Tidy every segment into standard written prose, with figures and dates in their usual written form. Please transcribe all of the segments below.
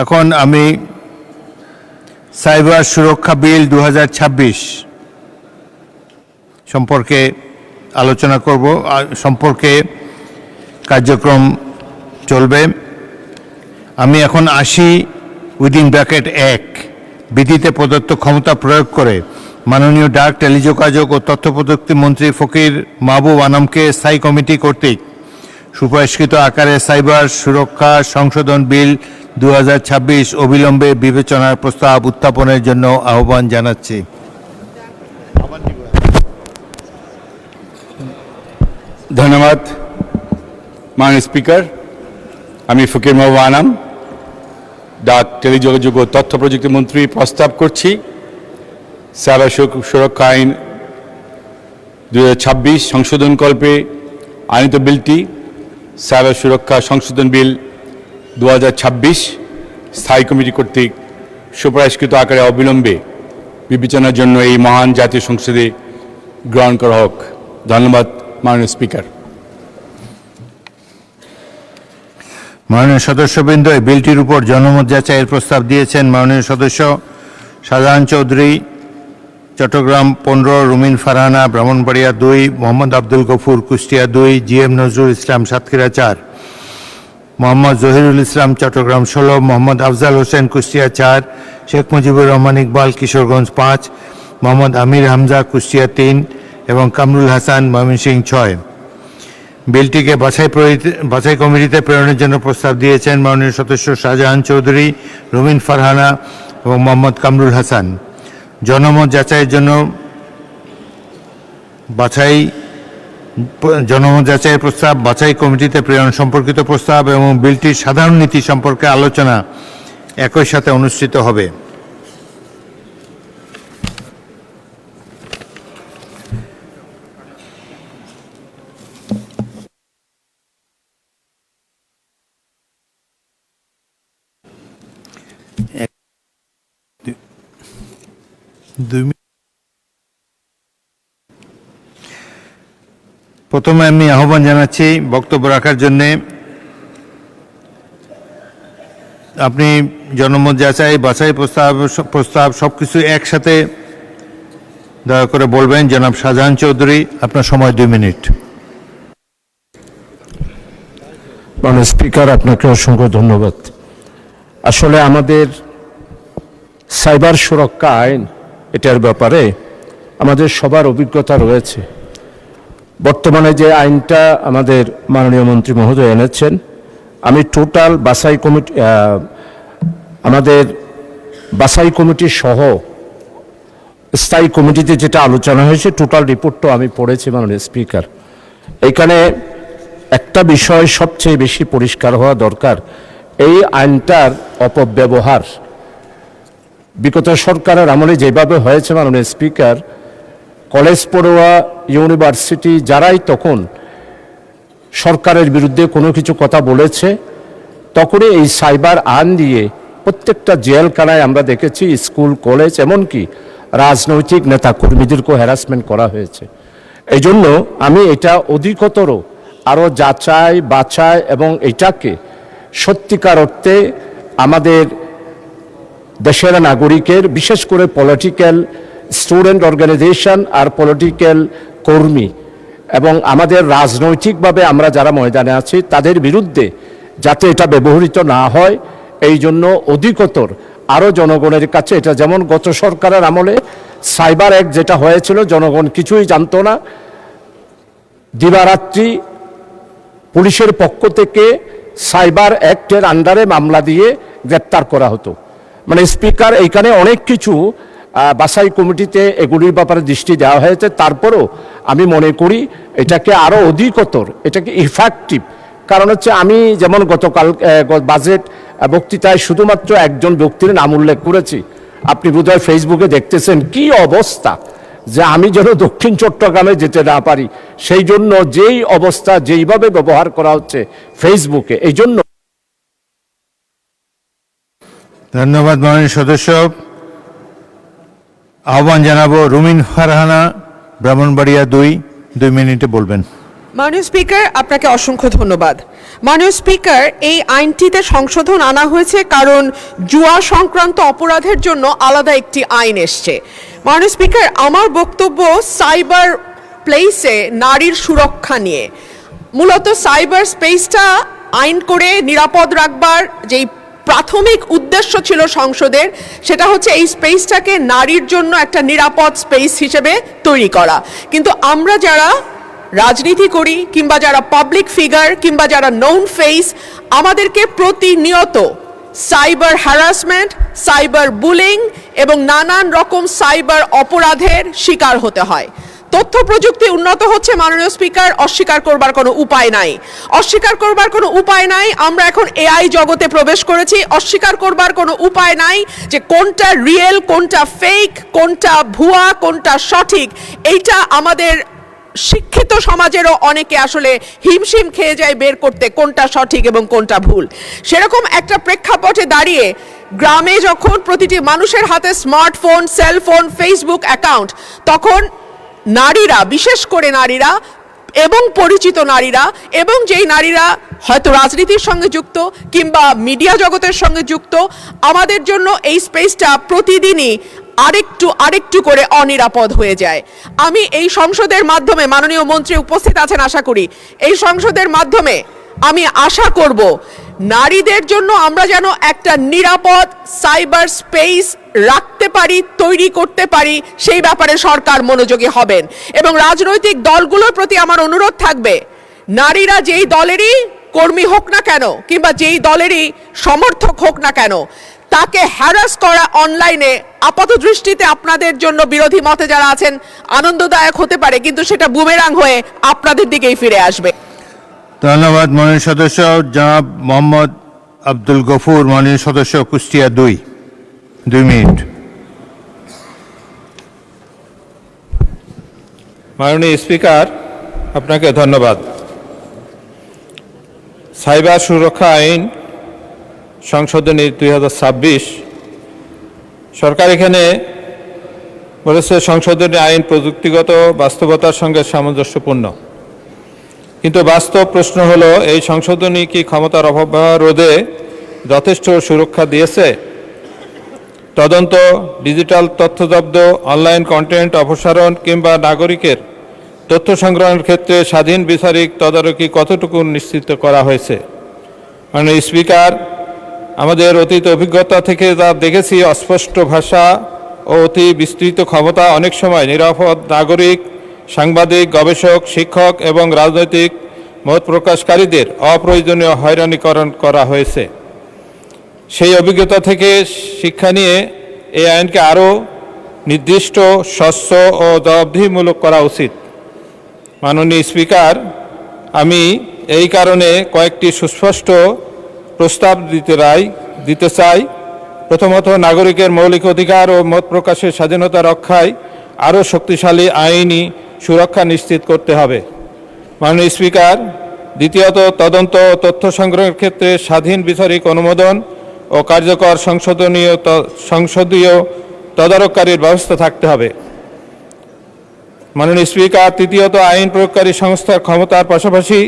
এখন আমি সাইবার সুরক্ষা বিল 2026 সম্পর্কে আলোচনা করব, সম্পর্কে কার্যক্রম চলবে। আমি এখন আসি উইদিন ব্র্যাকেট 1 বিধিতে প্রদত্ত ক্ষমতা প্রয়োগ করে মাননীয় ডাক, টেলিযোগাযোগ ও তথ্য প্রযুক্তি মন্ত্রী ফকির মাহবুব আনামকে স্থায়ী কমিটি কর্তৃক সুপারিশকৃত আকারে সাইবার সুরক্ষা সংশোধন বিল 2026 অবিলম্বে বিবেচনার প্রস্তাব উত্থাপনের জন্য আহ্বান জানাচ্ছি। ধন্যবাদ মাননীয় স্পিকার। আমি ফকির মাহবুব আনাম, ডাক, টেলিযোগাযোগ ও তথ্য প্রযুক্তি মন্ত্রী প্রস্তাব করছি সাইবার সুরক্ষা আইন 2026 সংশোধনকল্পে আনিত বিলটি সাইবার সুরক্ষা সংশোধন বিল 2026 স্থায়ী কমিটি কর্তৃক সুপারিশকৃত আকারে অবিলম্বে বিবেচনার জন্য এই মহান জাতীয় সংসদে গ্রহণ করা হোক। ধন্যবাদ মাননীয় স্পিকার। মাননীয় সদস্যবৃন্দ, এই বিলটির উপর জনমত যাচাইয়ের প্রস্তাব দিয়েছেন মাননীয় সদস্য শাহজাহান চৌধুরী, চট্টগ্রাম 15, রুমিন ফারহানা, ব্রাহ্মণবাড়িয়া 2, মোহাম্মদ আব্দুল গফুর, কুষ্টিয়া 2, GM নজরুল ইসলাম, সাতক্ষীরা 4, মোহাম্মদ জহিরুল ইসলাম, চট্টগ্রাম 16, মোহাম্মদ আফজাল হোসেন, কুষ্টিয়া 4, শেখ মুজিবুর রহমান ইকবাল, কিশোরগঞ্জ 5, মোহাম্মদ আমির হামজা, কুষ্টিয়া 3 এবং কামরুল হাসান, ময়মনসিংহ 6। বিলটিকে বাছাই কমিটিতে প্রেরণের জন্য প্রস্তাব দিয়েছেন মাননীয় সদস্য শাহজাহান চৌধুরী, রুমিন ফারহানা এবং মোহাম্মদ কামরুল হাসান। জনমত যাচাইয়ের জন্য জনমত যাচাইয়ের প্রস্তাব, বাছাই কমিটিতে প্রেরণ সম্পর্কিত প্রস্তাব এবং বিলটির সাধারণ নীতি সম্পর্কে আলোচনা একই সাথে অনুষ্ঠিত হবে। প্রথমে আমি আহ্বান জানাচ্ছি বক্তব্য রাখার জন্যে। আপনি জনমত যাচাই, বাছাই প্রস্তাব সবকিছু একসাথে দয়া করে বলবেন। জনাব শাহজাহান চৌধুরী, আপনার সময় 2 মিনিট। মাননীয় স্পিকার, আপনাকে অসংখ্য ধন্যবাদ। আসলে আমাদের সাইবার সুরক্ষা আইন, এটার ব্যাপারে আমাদের সবার অভিজ্ঞতা রয়েছে। বর্তমানে যে আইনটা আমাদের মাননীয় মন্ত্রী মহোদয় এনেছেন, আমি টোটাল আমাদের বাছাই কমিটি সহ স্থায়ী কমিটিতে যেটা আলোচনা হয়েছে, টোটাল রিপোর্টটা আমি পড়েছি মাননীয় স্পিকার। এইখানে একটা বিষয় সবচেয়ে বেশি পরিষ্কার হওয়া দরকার, এই আইনটার অপব্যবহার বিগত সরকারের আমলে যেভাবে হয়েছে মাননীয় স্পিকার, কলেজ পড়ুয়া, ইউনিভার্সিটি যারাই তখন সরকারের বিরুদ্ধে কোনো কিছু কথা বলেছে, তখনই এই সাইবার আইন দিয়ে প্রত্যেকটা জেলখানায় আমরা দেখেছি, স্কুল, কলেজ, এমনকি রাজনৈতিক নেতা কর্মীদেরকেও হ্যারাসমেন্ট করা হয়েছে। এই জন্য আমি এটা অধিকতর আরও যাচাই বাছাই এবং এটাকে সত্যিকার অর্থে আমাদের দেশের নাগরিকের, বিশেষ করে পলিটিক্যাল স্টুডেন্ট অর্গানাইজেশন আর পলিটিক্যাল কর্মী এবং আমাদের রাজনৈতিকভাবে আমরা যারা ময়দানে আছি তাদের বিরুদ্ধে যাতে এটা ব্যবহৃত না হয়, এই জন্য অধিকতর আরও জনগণের কাছে এটা, যেমন গত সরকারের আমলে সাইবার অ্যাক্ট যেটা হয়েছিল, জনগণ কিছুই জানতো না, দিবারাত্রি পুলিশের পক্ষ থেকে সাইবার অ্যাক্টের আন্ডারে মামলা দিয়ে গ্রেপ্তার করা হতো। মানে স্পিকার, এইখানে অনেক কিছু বাছাই কমিটিতে এগুলির ব্যাপারে দৃষ্টি দেওয়া হয়েছে। তারপরেও আমি মনে করি এটাকে আরও অধিকতর, এটাকে ইফেক্টিভ। কারণ হচ্ছে, আমি যেমন গতকাল বাজেট বক্তৃতায় শুধুমাত্র একজন ব্যক্তির নাম উল্লেখ করেছি, আপনি বোধহয় ফেসবুকে দেখতেছেন কি অবস্থা, যে আমি যেন দক্ষিণ চট্টগ্রামে যেতে না পারি, সেই জন্য যেই অবস্থা, যেইভাবে ব্যবহার করা হচ্ছে ফেসবুকে। এই জন্য ধন্যবাদ মাননীয় সদস্য। আহ্বান জানাবো রুমিন ফারহানা, ব্রাহ্মণবাড়িয়া 2 মিনিটে বলবেন। মাননীয় স্পিকার, আপনাকে অসংখ্য ধন্যবাদ। মাননীয় স্পিকার, এই আইনটিতে সংশোধন আনা হয়েছে কারণ জুয়া সংক্রান্ত অপরাধের জন্য আলাদা একটি আইন এসছে। মাননীয় স্পিকার, আমার বক্তব্য সাইবার প্লেসে নারীর সুরক্ষা নিয়ে। মূলত সাইবার স্পেসটা আইন করে নিরাপদ রাখবার যেই প্রাথমিক উদ্দেশ্য ছিল সংসদের, সেটা হচ্ছে এই স্পেসটাকে নারীর জন্য একটা নিরাপদ স্পেস হিসেবে তৈরি করা। কিন্তু আমরা যারা রাজনীতি করি কিংবা যারা পাবলিক ফিগার কিংবা যারা নোন ফেস, আমাদেরকে প্রতিনিয়ত সাইবার হ্যারাসমেন্ট, সাইবার বুলিং এবং নানান রকম সাইবার অপরাধের শিকার হতে হয়। তথ্য প্রযুক্তি উন্নত হচ্ছে মাননীয় স্পিকার, অস্বীকার করবার কোনো উপায় নাই। অস্বীকার করবার কোনো উপায় নাই। আমরা এখন এআই জগতে প্রবেশ করেছি। অস্বীকার করবার কোনো উপায় নাই যে কোনটা রিয়েল, কোনটা ফেক, কোনটা ভুয়া, কোনটা সঠিক। এইটা আমাদের শিক্ষিত সমাজেরও অনেকে আসলে হিমশিম খেয়ে যায় বের করতে কোনটা সঠিক এবং কোনটা ভুল। সেরকম একটা প্রেক্ষাপটে দাঁড়িয়ে গ্রামে যখন প্রতিটি মানুষের হাতে স্মার্টফোন, সেলফোন, ফেসবুক অ্যাকাউন্ট, তখন নারীরা, বিশেষ করে নারীরা এবং পরিচিত নারীরা এবং যেই নারীরা হয়তো রাজনীতির সঙ্গে যুক্ত কিংবা মিডিয়া জগতের সঙ্গে যুক্ত, আমাদের জন্য এই স্পেসটা প্রতিদিনই আরেকটু করে অনিরাপদ হয়ে যায়। আমি এই সংসদের মাধ্যমে, মাননীয় মন্ত্রী উপস্থিত আছেন আশা করি, এই সংসদের মাধ্যমে আমি আশা করব নারীদের জন্য আমরা যেন একটা নিরাপদ সাইবার স্পেস রাখতে পারি, তৈরি করতে পারি, সেই ব্যাপারে সরকার মনোযোগী হবেন। এবং রাজনৈতিক দলগুলোর প্রতি আমার অনুরোধ থাকবে, নারীরা যেই দলেরই কর্মী হোক না কেন কিংবা যেই দলেরই সমর্থক হোক না কেন, তাকে হ্যারাস করা অনলাইনে আপাত দৃষ্টিতে আপনাদের জন্য, বিরোধী মতে যারা আছেন, আনন্দদায়ক হতে পারে, কিন্তু সেটা বুমেরাং হয়ে আপনাদের দিকেই ফিরে আসবে। ধন্যবাদ মাননীয় সদস্য। জনাব মোহাম্মদ আব্দুল গফুর, মাননীয় সদস্য কুষ্টিয়া 2 মিনিট। মাননীয় স্পিকার, আপনাকে ধন্যবাদ। সাইবার সুরক্ষা আইন সংশোধনী 2026, সরকার এখানে বলেছে সংশোধনী আইন প্রযুক্তিগত বাস্তবতার সঙ্গে সামঞ্জস্যপূর্ণ। কিন্তু বাস্তব প্রশ্ন হলো, এই সংশোধনী কি ক্ষমতার অপব্যবহার রোধে যথেষ্ট সুরক্ষা দিয়েছে? তদন্ত, ডিজিটাল তথ্য জব্দ, অনলাইন কন্টেন্ট অপসারণ কিংবা নাগরিকের তথ্য সংগ্রহের ক্ষেত্রে স্বাধীন বিচারিক তদারকি কতটুকু নিশ্চিত করা হয়েছে? মাননীয় স্পিকার, আমাদের অতীত অভিজ্ঞতা থেকে যা দেখেছি, অস্পষ্ট ভাষা ও অতি বিস্তৃত ক্ষমতা অনেক সময় নিরাপদ নাগরিক, সাংবাদিক, গবেষক, শিক্ষক এবং রাজনৈতিক মত প্রকাশকারীদের অপ্রয়োজনীয় হয়রানিকরণ করা হয়েছে। সেই অভিজ্ঞতা থেকে শিক্ষা নিয়ে এই আইনকে আরও নির্দিষ্ট, স্বচ্ছ ও জবাবদিহিমূলক করা উচিত। মাননীয় স্পিকার, আমি এই কারণে কয়েকটি সুস্পষ্ট প্রস্তাব দিতে চাই। প্রথমত, নাগরিকের মৌলিক অধিকার ও মত প্রকাশের স্বাধীনতা রক্ষায় আরও শক্তিশালী আইনি সুরক্ষা নিশ্চিত করতে হবে। মাননীয় স্পিকার, দ্বিতীয়ত, তদন্ত ও তথ্য সংগ্রহের ক্ষেত্রে স্বাধীন বিচারিক অনুমোদন ও কার্যকর সংসদীয় তদারককারীর ব্যবস্থা থাকতে হবে। মাননীয় স্পিকার, তৃতীয়ত, আইন প্রয়োগকারী সংস্থার ক্ষমতার পাশাপাশি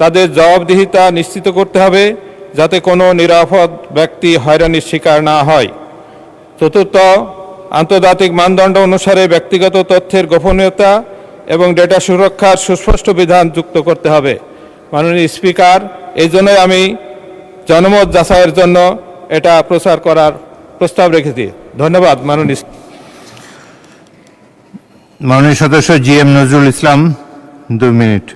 তাদের জবাবদিহিতা নিশ্চিত করতে হবে, যাতে কোনো নিরাপদ ব্যক্তি হয়রানির শিকার না হয়। চতুর্থ, আন্তর্জাতিক মানদণ্ড অনুসারে ব্যক্তিগত তথ্যের গোপনীয়তা এবং ডেটা সুরক্ষার সুস্পষ্ট বিধান যুক্ত করতে হবে। মাননীয় স্পিকার, এই জন্যই আমি জনমত যাচাইয়ের জন্য এটা প্রচার করার প্রস্তাব রেখেছি। ধন্যবাদ মাননীয় মাননীয় সদস্য GM নজরুল ইসলাম 2 মিনিট।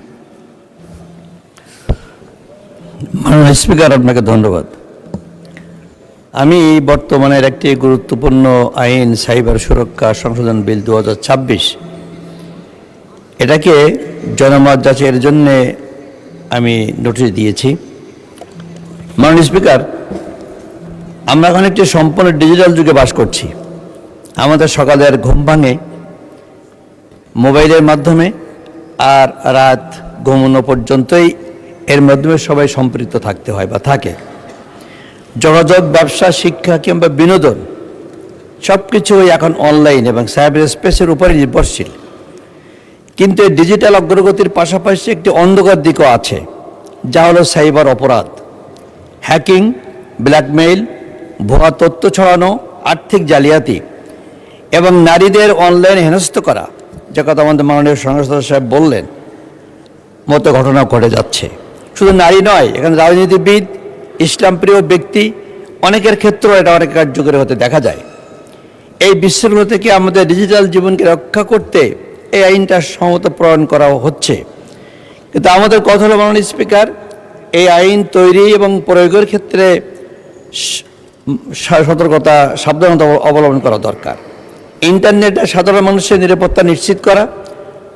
মাননীয় স্পিকার, আপনাকে ধন্যবাদ। আমি বর্তমানের একটি গুরুত্বপূর্ণ আইন সাইবার সুরক্ষা সংশোধন বিল 2026, এটাকে জনমত যাচাইয়ের জন্যে আমি নোটিশ দিয়েছি। মাননীয় স্পিকার, আমরা এখন একটি সম্পূর্ণ ডিজিটাল যুগে বাস করছি। আমাদের সকালের ঘুম ভাঙে মোবাইলের মাধ্যমে, আর রাত ঘুমানো পর্যন্তই এর মাধ্যমে সবাই সম্পৃক্ত থাকতে হয় বা থাকে। যোগাযোগ, ব্যবসা, শিক্ষা কিংবা বিনোদন সব কিছুই এখন অনলাইন এবং সাইবার স্পেসের উপরে নির্ভরশীল। কিন্তু এই ডিজিটাল অগ্রগতির পাশাপাশি একটি অন্ধকার দিকও আছে, যা হলো সাইবার অপরাধ, হ্যাকিং, ব্ল্যাকমেইল, ভুয়া তথ্য ছড়ানো, আর্থিক জালিয়াতি এবং নারীদের অনলাইনে হেনস্থ করা, যে কথা আমাদের মাননীয় সংসদ সাহেব বললেন, মতো ঘটনা ঘটে যাচ্ছে। শুধু নারী নয়, এখানে রাজনীতিবিদ, ইসলামপ্রিয় ব্যক্তি, অনেকের ক্ষেত্রেও এটা অনেক কার্যকরী হতে দেখা যায়। এই বিশৃঙ্খলা থেকে আমাদের ডিজিটাল জীবনকে রক্ষা করতে এই আইনটা সম্মত প্রণয়ন করা হচ্ছে। কিন্তু আমাদের কথা হলো মাননীয় স্পিকার, এই আইন তৈরি এবং প্রয়োগের ক্ষেত্রে সতর্কতা, সাবধানতা অবলম্বন করা দরকার। ইন্টারনেটে সাধারণ মানুষের নিরাপত্তা নিশ্চিত করা,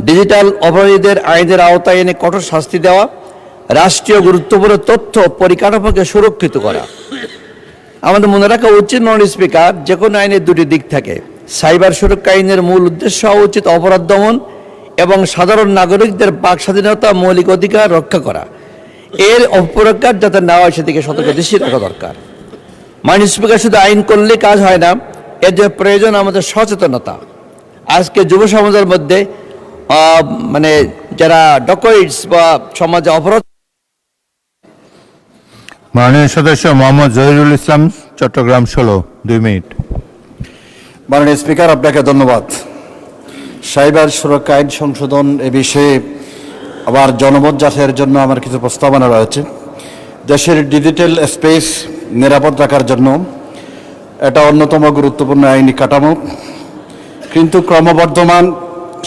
ডিজিটাল অপরাধীদের আইনের আওতায় এনে কঠোর শাস্তি দেওয়া, রাষ্ট্রীয় গুরুত্বপূর্ণ তথ্য পরিকাঠামোকে সুরক্ষিত করা। আমাদের মনে রাখা উচিত মাননীয় স্পিকার, যে কোনো আইনের দুটি দিক থাকে। সাইবার সুরক্ষা আইনের মূল উদ্দেশ্য হওয়া উচিত অপরাধ দমন এবং সাধারণ নাগরিকদের বাক স্বাধীনতা, মৌলিক অধিকার রক্ষা করা। এর অপপ্রয়োগ যাতে না হয় সেদিকে সতর্ক দৃষ্টি রাখা দরকার। মাননীয় স্পিকার, শুধু আইন করলে কাজ হয় না, এর জন্য প্রয়োজন আমাদের সচেতনতা। আজকে যুব সমাজের মধ্যে যারা ডকয়েটস বা সমাজে অপরাধ। মাননীয় সদস্য মোহাম্মদ জহিরুল ইসলাম, চট্টগ্রাম 16, 2 মিনিট। মাননীয় স্পিকার, আপনাকে ধন্যবাদ। সাইবার সুরক্ষা আইন সংশোধন এ বিষয়ে আবার জনমত যাচাইয়ের জন্য আমার কিছু প্রস্তাবনা রয়েছে। দেশের ডিজিটাল স্পেস নিরাপদ রাখার জন্য এটা অন্যতম গুরুত্বপূর্ণ আইনি কাঠামো। কিন্তু ক্রমবর্ধমান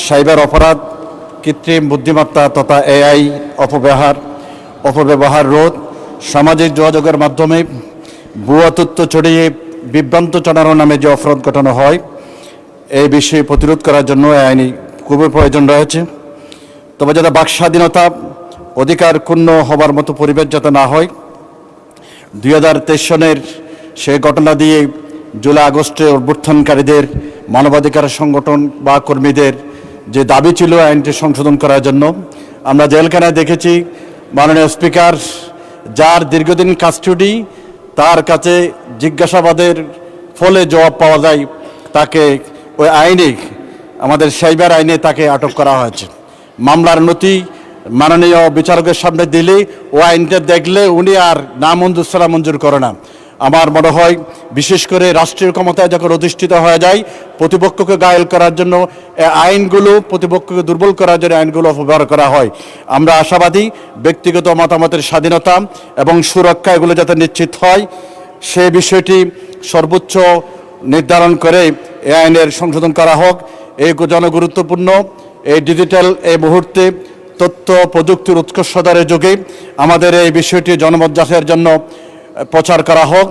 সাইবার অপরাধ, কৃত্রিম বুদ্ধিমত্তা তথা এআই অপব্যবহার রোধ, সামাজিক যোগাযোগের মাধ্যমে ভুয়া তথ্য ছড়িয়ে বিভ্রান্ত জানানোর নামে যে অপরাধ ঘটানো হয়, এই বিষয়ে প্রতিরোধ করার জন্য এই আইনি খুবই প্রয়োজন রয়েছে। তবে যাতে বাক স্বাধীনতা, অধিকার ক্ষুণ্ণ হবার মতো পরিবেশ যাতে না হয়, 2023 সনের সেই ঘটনা দিয়ে জুলাই আগস্টে অভ্যুত্থানকারীদের, মানবাধিকার সংগঠন বা কর্মীদের যে দাবি ছিল আইনটি সংশোধন করার জন্য, আমরা জেলখানায় দেখেছি মাননীয় স্পিকার, যার দীর্ঘদিন কাস্টডি, তার কাছে জিজ্ঞাসাবাদের ফলে জবাব পাওয়া যায়, তাকে ওই আইনে, আমাদের সাইবার আইনে তাকে আটক করা হয়েছে। মামলার নথি মাননীয় বিচারকের সামনে দিলে ও আইনটা দেখলে উনি আর না মঞ্জুর ছাড়া মঞ্জুর করে না। আমার মনে হয় বিশেষ করে রাষ্ট্রীয় ক্ষমতায় যখন অধিষ্ঠিত হয়ে যায়, প্রতিপক্ষকে ঘায়েল করার জন্য আইনগুলো, প্রতিপক্ষকে দুর্বল করার জন্য আইনগুলো অপব্যবহার করা হয়। আমরা আশাবাদী ব্যক্তিগত মতামতের স্বাধীনতা এবং সুরক্ষা এগুলো যাতে নিশ্চিত হয়, সে বিষয়টি সর্বোচ্চ নির্ধারণ করে এই আইনের সংশোধন করা হোক। এই জনগুরুত্বপূর্ণ এই ডিজিটাল এই মুহূর্তে তথ্য প্রযুক্তির উৎকর্ষতার যুগে আমাদের এই বিষয়টি জনমত যাচাইয়ের জন্য প্রচার করা হোক।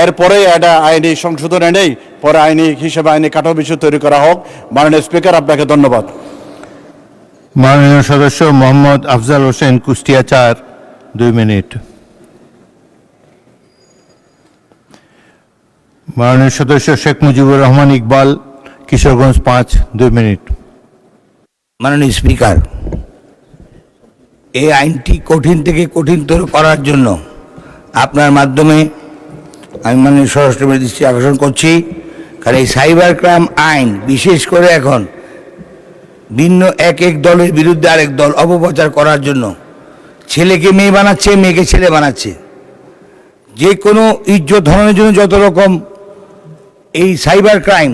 এরপরে এটা আইনি সংশোধন এনেই পরে আইনি হিসেবে আইনি কাঠামো বিষয় তৈরি করা হোক। মাননীয় স্পিকার, আপনাকে ধন্যবাদ। মাননীয় সদস্য মোহাম্মদ আফজাল হোসেন, কুষ্টিয়া 4, 2 মিনিট। মাননীয় সদস্য শেখ মুজিবুর রহমান ইকবাল, কিশোরগঞ্জ 5, 2 মিনিট। মাননীয় স্পিকার, এই আইনটি কঠিন থেকে কঠিনতর করার জন্য আপনার মাধ্যমে আমি মাননীয় স্বরাষ্ট্রমন্ত্রীর দৃষ্টি আকর্ষণ করছি। কারণ এই সাইবার ক্রাইম আইন বিশেষ করে এখন ভিন্ন এক দলের বিরুদ্ধে আরেক দল অপপ্রচার করার জন্য ছেলেকে মেয়ে বানাচ্ছে, মেয়েকে ছেলে বানাচ্ছে। যে কোনো ইজ্জত ধরনের জন্য যত রকম এই সাইবার ক্রাইম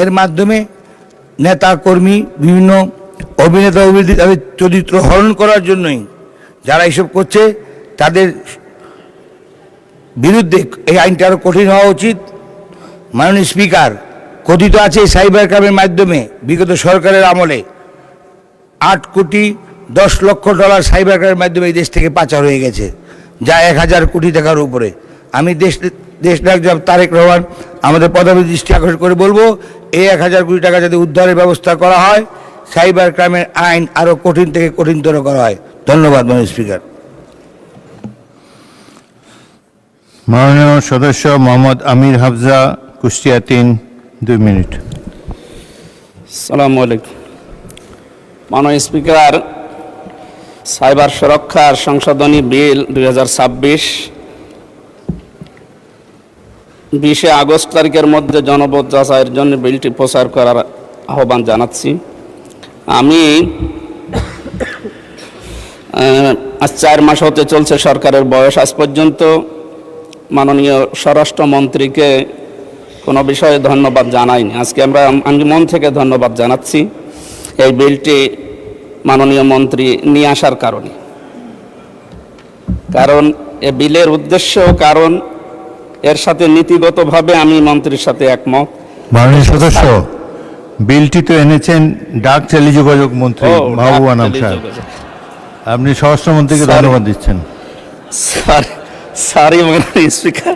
এর মাধ্যমে নেতা কর্মী, বিভিন্ন অভিনেতা অভিনেত্রী তাদের চরিত্র হরণ করার জন্যই যারা এসব করছে, তাদের বিরুদ্ধে এই আইনটা আরও কঠিন হওয়া উচিত। মাননীয় স্পিকার, কথিত আছে এই সাইবার ক্রাইমের মাধ্যমে বিগত সরকারের আমলে 8 কোটি 10 লক্ষ ডলার সাইবার ক্রাইমের মাধ্যমে এই দেশ থেকে পাচার হয়ে গেছে, যা 1000 কোটি টাকার উপরে। আমি দেশ নায়ক তারেক রহমান আমাদের প্রধানমন্ত্রীর দৃষ্টি আকর্ষণ করে বলবো, এই 1000 কোটি টাকা যাতে উদ্ধারের ব্যবস্থা করা হয়, সাইবার ক্রাইমের আইন আরও কঠিন থেকে কঠিনতর করা হয়। ধন্যবাদ মাননীয় স্পিকার। মাননীয় সদস্য মোহাম্মদ আমির হাফজা, কুষ্টিয়া 3, 2 মিনিট। আসসালামু আলাইকুম। মাননীয় স্পিকার, সাইবার সুরক্ষার সংশোধনী বিল 2026 20 আগস্ট তারিখের মধ্যে জনমত যাচাইয়ের জন্য বিলটি প্রচার করার আহ্বান জানাচ্ছি। আমি আজ 4 মাস হতে চলছে সরকারের বয়স, আজ পর্যন্ত মাননীয় স্বরাষ্ট্রমন্ত্রীকে কোনো বিষয়ে ধন্যবাদ জানাইনি। আজকে আমি মন থেকে ধন্যবাদ জানাচ্ছি এই বিলটি মাননীয় মন্ত্রী নিয়ে আসার কারণে। কারণ এ বিলের উদ্দেশ্য, কারণ এর সাথে নীতিগতভাবে আমি মন্ত্রীর সাথে একমত। মাননীয় সদস্য, বিলটি তো এনেছেন ডাক টেলিযোগাযোগ মন্ত্রী মাহবুব আনাম সাহেব। আপনি স্বরাষ্ট্রমন্ত্রীকে ধন্যবাদ দিচ্ছেন। সরি মাননীয় স্পিকার,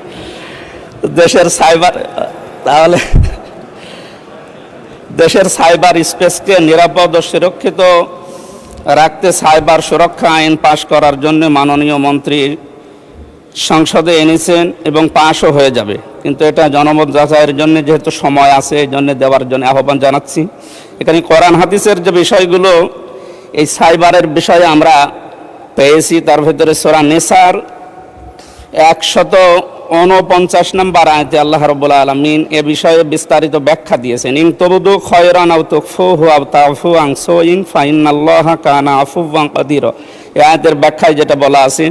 দেশের সাইবার স্পেসকে নিরাপদ ও সুরক্ষিত রাখতে সাইবার সুরক্ষা আইন পাশ করার জন্য মাননীয় মন্ত্রী সংসদে এনেছেন এবং পাশও হয়ে যাবে। কিন্তু এটা জনমত যাচাইয়ের জন্য যেহেতু সময় আছে, এই জন্য দেওয়ার জন্য আহ্বান জানাচ্ছি। এখানে কোরআন হাদিসের যে বিষয়গুলো এই সাইবারের বিষয়ে আমরা পেয়েছি, তার ভিতরে সূরা নিসার 149 নম্বর আয়াতে আল্লাহ রাব্বুল আলামিন এ বিষয়ে বিস্তারিত ব্যাখ্যা দিয়েছেন। ইন তুবদু খায়রান আও তুখফুহু আও তাফু আন সুইন ফাইনাল্লাহা কানা আফুওয়ান কাদিরা। এই আয়াতের ব্যাখ্যায় যেটা বলা আছে,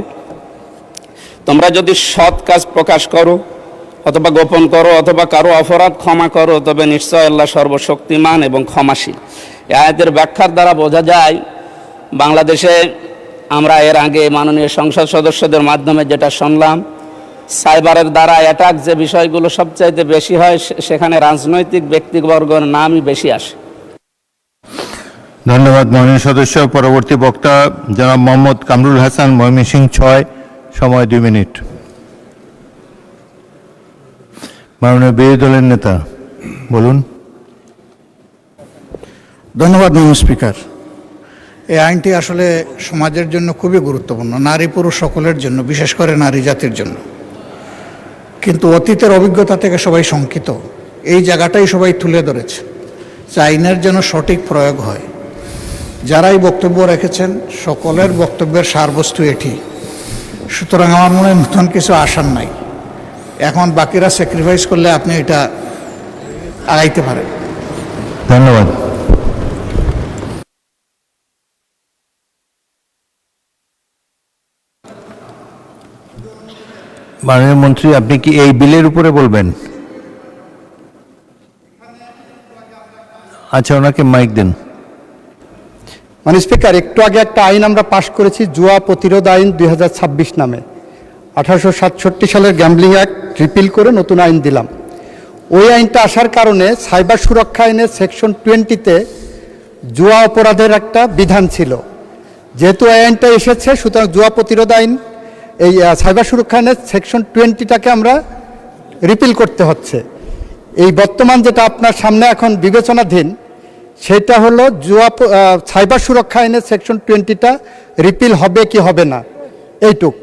তোমরা যদি সৎ কাজ প্রকাশ করো অথবা গোপন করো অথবা কারো অপরাধ ক্ষমা করো, তবে নিশ্চয় আল্লাহ সর্বশক্তিমান এবং ক্ষমাশীল। এই আয়াতের ব্যাখ্যার দ্বারা বোঝা যায় বাংলাদেশে আমরা এর আগে মাননীয় সংসদ সদস্যদের মাধ্যমে যেটা শুনলাম, সাইবারের দ্বারা অ্যাটাক যে বিষয়গুলো সবচাইতে বেশি হয়, সেখানে রাজনৈতিক ব্যক্তিবর্গের নামই বেশি আসে। ধন্যবাদ মাননীয় সদস্য। পরবর্তী বক্তা জনাব মোহাম্মদ কামরুল হাসান, ময়মনসিংহ 6, সময় 2 মিনিট। মাননীয় বিরোধী দলের নেতা বলুন। ধন্যবাদ মাননীয় স্পিকার। এই আইনটি আসলে সমাজের জন্য খুবই গুরুত্বপূর্ণ, নারী পুরুষ সকলের জন্য, বিশেষ করে নারী জাতির জন্য। কিন্তু অতীতের অভিজ্ঞতা থেকে সবাই শঙ্কিত, এই জায়গাটাই সবাই তুলে ধরেছে যে আইনের যেন সঠিক প্রয়োগ হয়। যারাই বক্তব্য রেখেছেন সকলের বক্তব্যের সারবস্তু এটি। সুতরাং আমার মনে হয় নতুন কিছু আসার নাই। এখন বাকিরা স্যাক্রিফাইস করলে আপনি এটা আগাইতে পারেন। ধন্যবাদ। মাননীয় মন্ত্রী, আপনি কি এই বিলের উপরে বলবেন? আচ্ছা, ওনাকে মাইক দেন। মাননীয় স্পিকার, একটু আগে একটা আইন আমরা পাশ করেছি, জুয়া প্রতিরোধ আইন 2026 নামে। 1867 সালের গ্যাম্বলিং অ্যাক্ট রিপিল করে নতুন আইন দিলাম। ওই আইনটা আসার কারণে সাইবার সুরক্ষা আইনের সেকশন 20-তে জুয়া অপরাধের একটা বিধান ছিল। যেহেতু এই আইনটা এসেছে, সুতরাং জুয়া প্রতিরোধ আইন, এই সাইবার সুরক্ষা আইনের সেকশন 20টাকে আমরা রিপিল করতে হচ্ছে। এই বর্তমান যেটা আপনার সামনে এখন বিবেচনাধীন, সেটা হলো সাইবার সুরক্ষা আইনের সেকশন 20টা রিপিল হবে কি হবে না, এইটুক।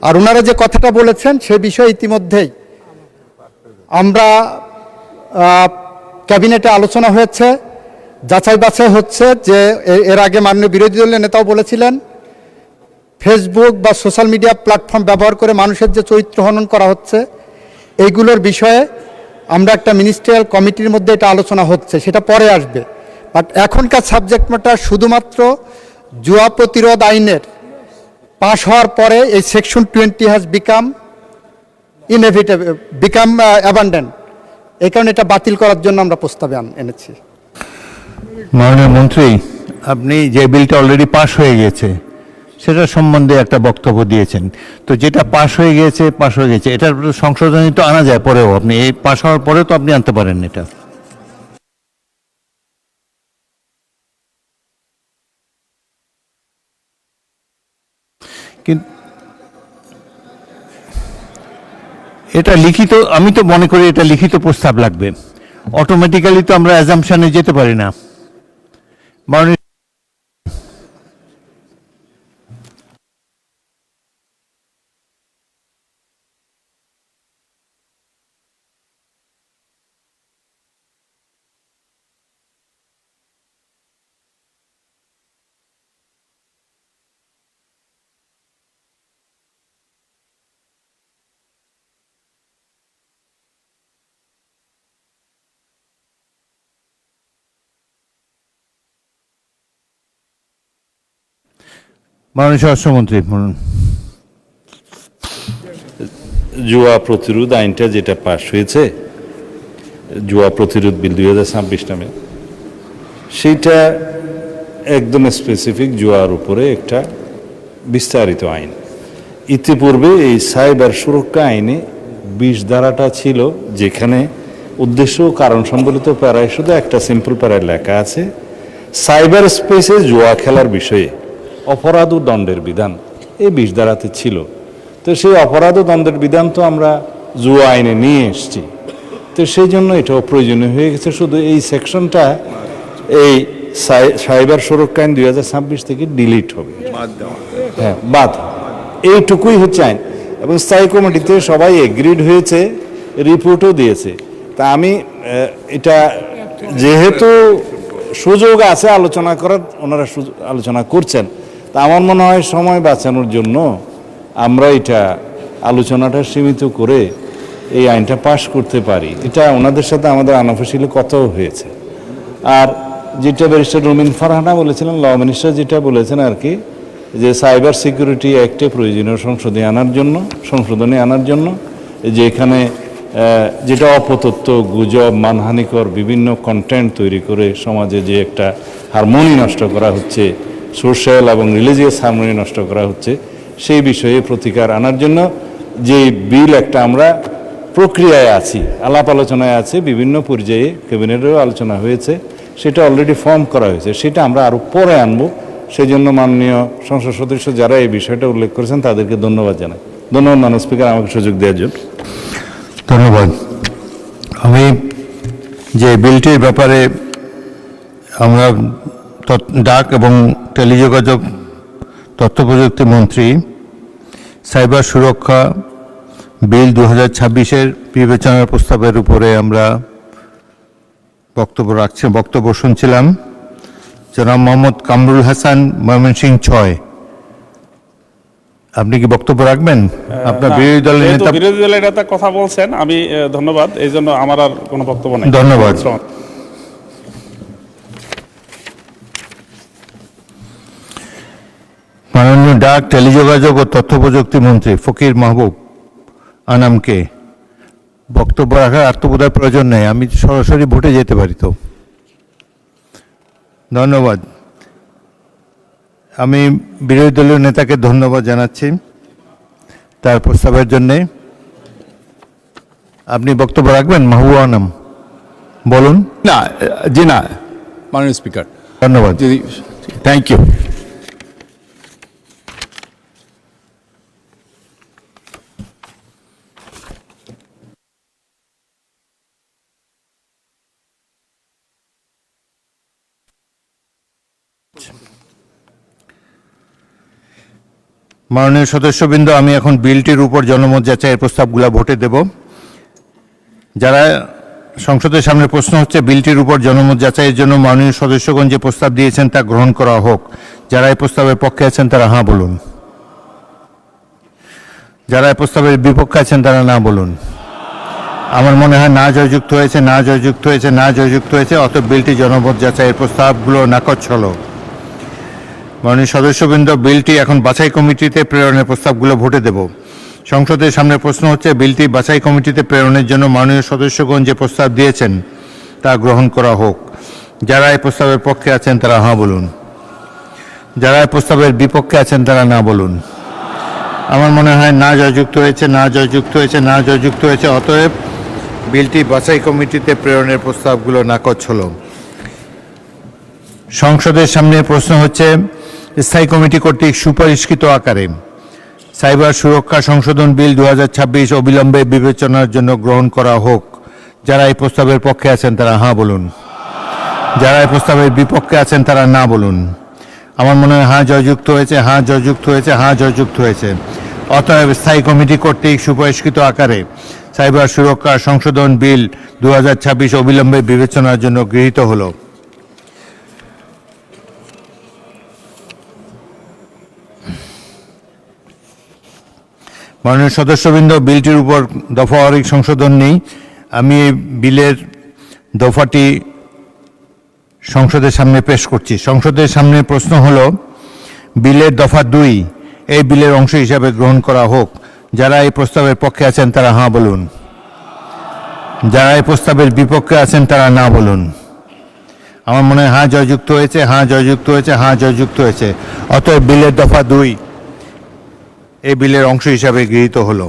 আর ওনারা যে কথাটা বলেছেন সে বিষয়ে ইতিমধ্যেই আমরা ক্যাবিনেটে আলোচনা হয়েছে, যাচাই বাছাই হচ্ছে। যে এর আগে মাননীয় বিরোধী দলের নেতাও বলেছিলেন, ফেসবুক বা সোশ্যাল মিডিয়া প্ল্যাটফর্ম ব্যবহার করে মানুষের যে চরিত্র হনন করা হচ্ছে, এইগুলোর বিষয়ে আমরা একটা মিনিস্ট্রিয়াল কমিটির মধ্যে এটা আলোচনা হচ্ছে, সেটা পরে আসবে। বাট এখনকার সাবজেক্ট ম্যাটার শুধুমাত্র জুয়া প্রতিরোধ আইনের পাশ হওয়ার পরে এই সেকশন 20 হ্যাজ বিকাম অ্যাবান্ডেন্ট। এই কারণে এটা বাতিল করার জন্য আমরা প্রস্তাবে এনেছি। মাননীয় মন্ত্রী, আপনি যে বিলটা অলরেডি পাশ হয়ে গেছে সেটা সম্বন্ধে একটা বক্তব্য দিয়েছেন। তো যেটা পাশ হয়ে গেছে, এটার সংশোধনী তো আনা যায় পরেও, আপনি এই পাশ হওয়ার পরেও তো আপনি আনতে পারেন এটা। কিন্তু এটা লিখিত, আমি তো মনে করি এটা লিখিত প্রস্তাব লাগবে। অটোমেটিক্যালি তো আমরা অ্যাজাম্পশনে যেতে পারি না। মাননীয় মাননীয় স্বরাষ্ট্রমন্ত্রী বলুন। জুয়া প্রতিরোধ আইনটা যেটা পাশ হয়েছে, জুয়া প্রতিরোধ বিল 2026 নামে, সেইটা একদম স্পেসিফিক জুয়ার উপরে একটা বিস্তারিত আইন। ইতিপূর্বে এই সাইবার সুরক্ষা আইনে 20 ধারাটা ছিল, যেখানে উদ্দেশ্য ও কারণ সম্বলিত প্যারায় শুধু একটা সিম্পল প্যারায় লেখা আছে সাইবার স্পেসে জুয়া খেলার বিষয়ে অপরাধ ও দণ্ডের বিধান। এই 20 ধারাতে ছিল। তো সেই অপরাধ ও দণ্ডের বিধান তো আমরা জুয়া আইনে নিয়ে এসেছি, তো সেই জন্য এটাও প্রয়োজনীয় হয়ে গেছে। শুধু এই সেকশনটা এই সাইবার সুরক্ষা আইন 2026 থেকে ডিলিট হবে, হ্যাঁ বাদ, এইটুকুই হচ্ছে আইন। এবং স্থায়ী কমিটিতে সবাই এগ্রিড হয়েছে, রিপোর্টও দিয়েছে। তা আমি এটা যেহেতু সুযোগ আছে আলোচনা করার, ওনারা আলোচনা করছেন, তা আমার মনে হয় সময় বাঁচানোর জন্য আমরা এটা আলোচনাটা সীমিত করে এই আইনটা পাশ করতে পারি। এটা ওনাদের সাথে আমাদের আনঅফিসিয়ালি কথাও হয়েছে। আর যেটা ব্যারিস্টার রুমিন ফারহানা বলেছিলেন, ল মিনিস্টার যেটা বলেছেন আর কি, যে সাইবার সিকিউরিটি অ্যাক্টে প্রয়োজনীয় সংশোধনী আনার জন্য যে এখানে যেটা অপতথ্য, গুজব, মানহানিকর বিভিন্ন কন্টেন্ট তৈরি করে সমাজে যে একটা হারমোনি নষ্ট করা হচ্ছে, সোশ্যাল এবং রিলিজিয়াস হারমোনি নষ্ট করা হচ্ছে, সেই বিষয়ে প্রতিকার আনার জন্য যে বিল একটা আমরা প্রক্রিয়ায় আছি, আলাপ আলোচনায় আছে, বিভিন্ন পর্যায়ে ক্যাবিনেটেরও আলোচনা হয়েছে, সেটা অলরেডি ফর্ম করা হয়েছে, সেটা আমরা আরও পরে আনবো। সেই জন্য মাননীয় সংসদ সদস্য যারা এই বিষয়টা উল্লেখ করেছেন তাদেরকে ধন্যবাদ জানাই। ধন্যবাদ মাননীয় স্পিকার আমাকে সুযোগ দেওয়ার জন্য। ধন্যবাদ। আমি যে বিলটির ব্যাপারে আমরা ডাক এবং টেলিযোগাযোগ তথ্য প্রযুক্তি মন্ত্রী সাইবার সুরক্ষা বিল 2026-এর বিবেচনার প্রস্তাবের উপরে আমরা বক্তব্য শুনছিলাম। জনাব মোহাম্মদ কামরুল হাসান, ময়মনসিংহ 6। আপনি কি বক্তব্য রাখবেন? আপনার বিরোধী দলের নেতা কথা বলছেন, আমি ধন্যবাদ, এই জন্য আমার আর কোনো বক্তব্য নেই। ধন্যবাদ। মাননীয় ডাক, টেলিযোগাযোগ ও তথ্য প্রযুক্তি মন্ত্রী ফকির মাহবুব আনামকে বক্তব্য রাখার আত্মবোধের প্রয়োজন নেই, আমি সরাসরি ভোটে যেতে পারি। তো ধন্যবাদ। আমি বিরোধী দলীয় নেতাকে ধন্যবাদ জানাচ্ছি তার প্রস্তাবের জন্যে। আপনি বক্তব্য রাখবেন? মাহবুব আনাম বলুন। না, জি না মাননীয় স্পিকার, ধন্যবাদ। Thank you. মাননীয় সদস্যবৃন্দ, আমি এখন বিলটির উপর জনমত যাচাইয়ের প্রস্তাবগুলো ভোটে দেব। যারা সংসদের সামনে প্রশ্ন হচ্ছে বিলটির উপর জনমত যাচাইয়ের জন্য মাননীয় সদস্যগণ যে প্রস্তাব দিয়েছেন তা গ্রহণ করা হোক। যারা এই প্রস্তাবের পক্ষে আছেন তারা হাঁ বলুন। যারা এই প্রস্তাবের বিপক্ষে আছেন তারা না বলুন। আমার মনে হয় না জয়যুক্ত হয়েছে, না জয়যুক্ত হয়েছে, না জয়যুক্ত হয়েছে। অতএব বিলটি জনমত যাচাইয়ের প্রস্তাবগুলো নাকচ হলো। মাননীয় সদস্যবৃন্দ, বিলটি এখন বাছাই কমিটিতে প্রেরণের প্রস্তাবগুলো ভোটে দেব। সংসদের সামনে প্রশ্ন হচ্ছে বিলটি বাছাই কমিটিতে প্রেরণের জন্য মাননীয় সদস্যগণ যে প্রস্তাব দিয়েছেন তা গ্রহণ করা হোক। যারা এই প্রস্তাবের পক্ষে আছেন তারা হাঁ বলুন। যারা এই প্রস্তাবের বিপক্ষে আছেন তারা না বলুন। আমার মনে হয় না জয়যুক্ত হয়েছে, না জয়যুক্ত হয়েছে, না জয়যুক্ত হয়েছে। অতএব বিলটি বাছাই কমিটিতে প্রেরণের প্রস্তাবগুলো নাকচ হলো। সংসদের সামনে প্রশ্ন হচ্ছে স্থায়ী কমিটি কর্তৃক সুপারিশকৃত আকারে সাইবার সুরক্ষা সংশোধন বিল 2026 অবিলম্বে বিবেচনার জন্য গ্রহণ করা হোক। যারা এই প্রস্তাবের পক্ষে আছেন তারা হাঁ বলুন। যারা এই প্রস্তাবের বিপক্ষে আছেন তারা না বলুন। আমার মনে হয় হাঁ জয়যুক্ত হয়েছে, হাঁ জয়যুক্ত হয়েছে, হাঁ জয়যুক্ত হয়েছে। অতএব স্থায়ী কমিটি কর্তৃক সুপারিশকৃত আকারে সাইবার সুরক্ষা সংশোধন বিল 2026 অবিলম্বে বিবেচনার জন্য গৃহীত হলো। মাননীয় সদস্যবৃন্দ, বিলটির উপর দফাওয়ারি সংশোধন নেই। আমি এই বিলের দফাটি সংসদের সামনে পেশ করছি। সংসদের সামনে প্রশ্ন হলো বিলের দফা 2 এই বিলের অংশ হিসাবে গ্রহণ করা হোক। যারা এই প্রস্তাবের পক্ষে আছেন তারা হাঁ বলুন। যারা এই প্রস্তাবের বিপক্ষে আছেন তারা না বলুন। আমার মনে হয় হাঁ জয়যুক্ত হয়েছে, হাঁ জয়যুক্ত হয়েছে, হাঁ জয়যুক্ত হয়েছে। অতএব বিলের দফা 2 এই বিলের অংশ হিসাবে গৃহীত হলো।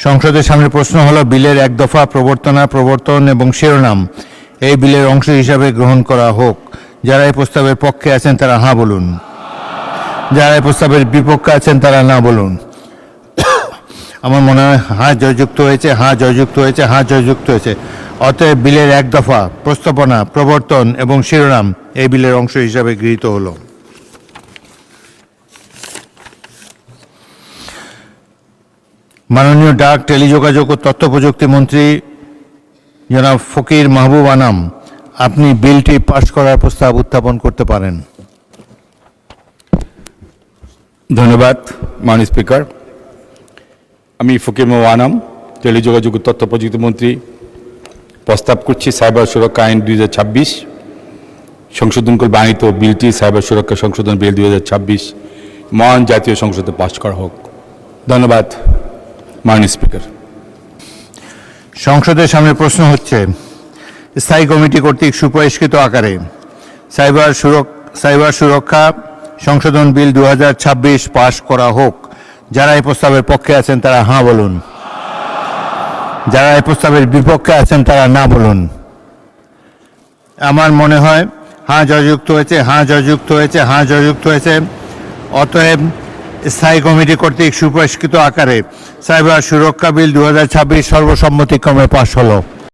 সংসদের সামনে প্রশ্ন হলো বিলের এক দফা প্রবর্তন এবং শিরোনাম এই বিলের অংশ হিসাবে গ্রহণ করা হোক। যারা এই প্রস্তাবের পক্ষে আছেন তারা হাঁ বলুন। যারা এই প্রস্তাবের বিপক্ষে আছেন তারা না বলুন। আমার মনে হয় হাঁ জয়যুক্ত হয়েছে, হাঁ জয়যুক্ত হয়েছে, হাঁ জয়যুক্ত হয়েছে। অতএব বিলের এক দফা প্রবর্তন এবং শিরোনাম এই বিলের অংশ হিসাবে গৃহীত হলো। মাননীয় ডাক, টেলিযোগাযোগ ও তথ্য প্রযুক্তি মন্ত্রী জনাব ফকির মাহবুব আনাম, আপনি বিলটি পাশ করার প্রস্তাব উত্থাপন করতে পারেন। ধন্যবাদ মাননীয় স্পিকার। আমি ফকির মাহবুব আনাম, টেলিযোগাযোগ ও তথ্য প্রযুক্তি মন্ত্রী, প্রস্তাব করছি সাইবার সুরক্ষা আইন 2026 সংশোধন করে বাণিত বিলটি সাইবার সুরক্ষা সংশোধন বিল 2026 মহান জাতীয় সংসদে পাশ করা হোক। ধন্যবাদ মাননীয় স্পিকার। সংসদের সামনে প্রশ্ন হচ্ছে স্থায়ী কমিটি কর্তৃক সুপারিশকৃত আকারে সাইবার সুরক্ষা সংশোধন বিল 2026 পাশ করা হোক। যারা এই প্রস্তাবের পক্ষে আছেন তারা হাঁ বলুন। যারা এই প্রস্তাবের বিপক্ষে আছেন তারা না বলুন। আমার মনে হয় হাঁ জয়যুক্ত হয়েছে, হাঁ জয়যুক্ত হয়েছে, হাঁ জয়যুক্ত হয়েছে। অতএব স্থায়ী কমিটি কর্তৃক সুপারিশকৃত আকারে সাইবার সুরক্ষা বিল 2026 সর্বসম্মতিক্রমে পাশ হলো।